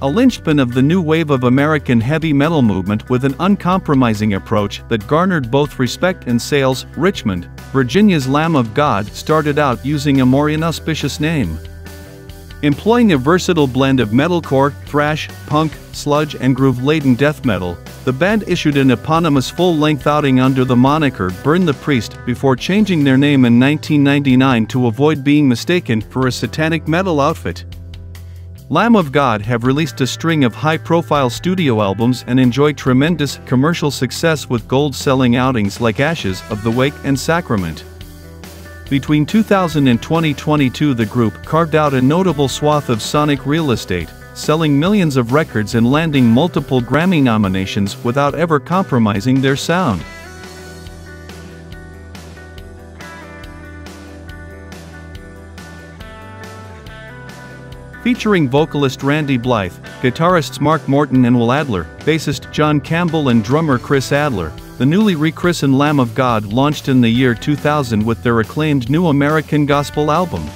a linchpin of the new wave of American heavy metal movement with an uncompromising approach that garnered both respect and sales. Richmond, Virginia's Lamb of God started out using a more inauspicious name. Employing a versatile blend of metalcore, thrash, punk, sludge and groove-laden death metal, the band issued an eponymous full-length outing under the moniker Burn the Priest before changing their name in 1999 to avoid being mistaken for a Satanic metal outfit. Lamb of God have released a string of high-profile studio albums and enjoy tremendous commercial success with gold-selling outings like Ashes of the Wake and Sacrament. Between 2000 and 2022 the group carved out a notable swath of sonic real estate, selling millions of records and landing multiple Grammy nominations without ever compromising their sound. Featuring vocalist Randy Blythe, guitarists Mark Morton and Will Adler, bassist John Campbell and drummer Chris Adler, the newly rechristened Lamb of God launched in the year 2000 with their acclaimed new American gospel album.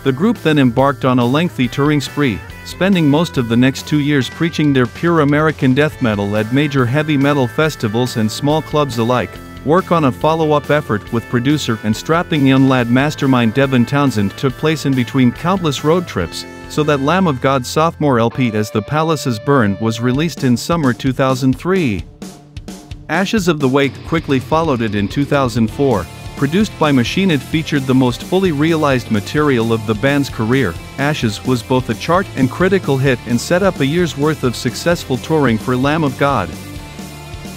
The group then embarked on a lengthy touring spree, spending most of the next 2 years preaching their pure American death metal at major heavy metal festivals and small clubs alike. Work on a follow-up effort with producer and strapping young lad mastermind Devin Townsend took place in between countless road trips, so that Lamb of God's sophomore LP As the Palaces Burn was released in summer 2003. Ashes of the Wake quickly followed it in 2004. Produced by Machine, it featured the most fully realized material of the band's career. Ashes was both a chart and critical hit and set up a year's worth of successful touring for Lamb of God.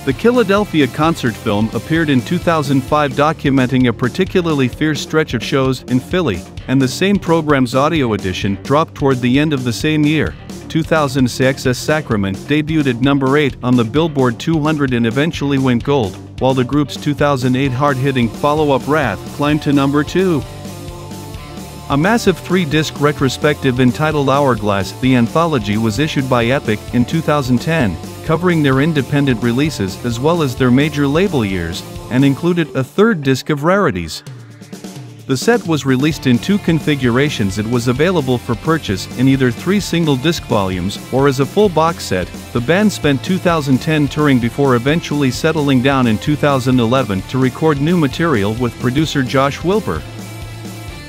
The Philadelphia concert film appeared in 2005, documenting a particularly fierce stretch of shows in Philly, and the same program's audio edition dropped toward the end of the same year. 2006 Wake and Sacrament debuted at number 8 on the Billboard 200 and eventually went gold, while the group's 2008 hard-hitting follow-up Wrath climbed to number 2. A massive 3-disc retrospective entitled Hourglass, the anthology, was issued by Epic in 2010, covering their independent releases as well as their major label years, and included a 3rd disc of rarities. The set was released in 2 configurations. It was available for purchase in either 3 single-disc volumes or as a full box set. The band spent 2010 touring before eventually settling down in 2011 to record new material with producer Josh Wilbur.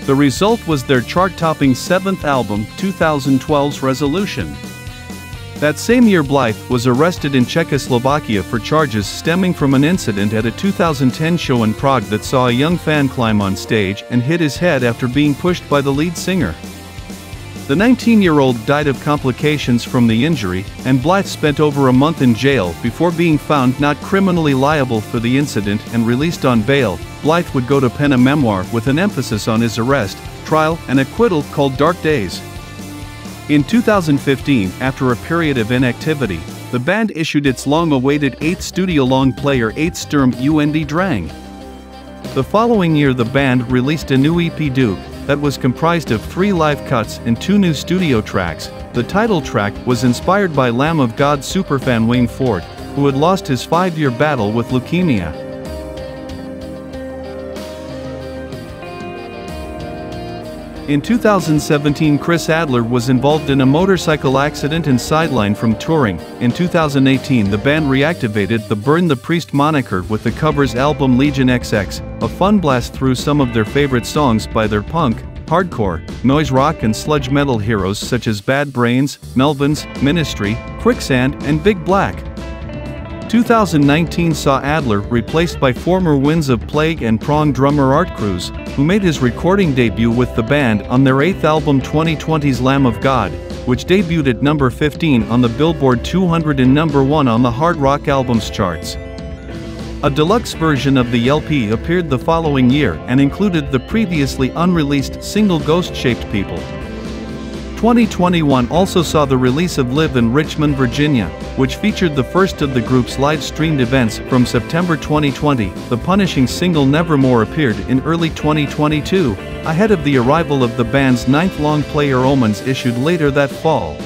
The result was their chart-topping 7th album, 2012's Resolution. That same year Blythe was arrested in Czechoslovakia for charges stemming from an incident at a 2010 show in Prague that saw a young fan climb on stage and hit his head after being pushed by the lead singer. The 19-year-old died of complications from the injury, and Blythe spent over a month in jail before being found not criminally liable for the incident and released on bail. Blythe would go to pen a memoir with an emphasis on his arrest, trial, and acquittal called Dark Days. In 2015, after a period of inactivity, the band issued its long-awaited 8th studio-long player 8 Sturm und Drang. The following year the band released a new EP Duke that was comprised of 3 live cuts and 2 new studio tracks. The title track was inspired by Lamb of God superfan Wayne Ford, who had lost his 5-year battle with leukemia. In 2017, Chris Adler was involved in a motorcycle accident and sidelined from touring. In 2018, the band reactivated the Burn the Priest moniker with the covers album Legion XX, a fun blast through some of their favorite songs by their punk, hardcore, noise rock and sludge metal heroes such as Bad Brains, Melvins, Ministry, Quicksand, and Big Black. 2019 saw Adler replaced by former Winds of Plague and Prong drummer Art Cruz, who made his recording debut with the band on their 8th album 2020's Lamb of God, which debuted at number 15 on the Billboard 200 and number 1 on the Hard Rock Albums charts. A deluxe version of the LP appeared the following year and included the previously unreleased single Ghost-Shaped People. 2021 also saw the release of Live in Richmond, Virginia, which featured the first of the group's live-streamed events from September 2020. The punishing single Nevermore appeared in early 2022, ahead of the arrival of the band's 9th long player Omens, issued later that fall.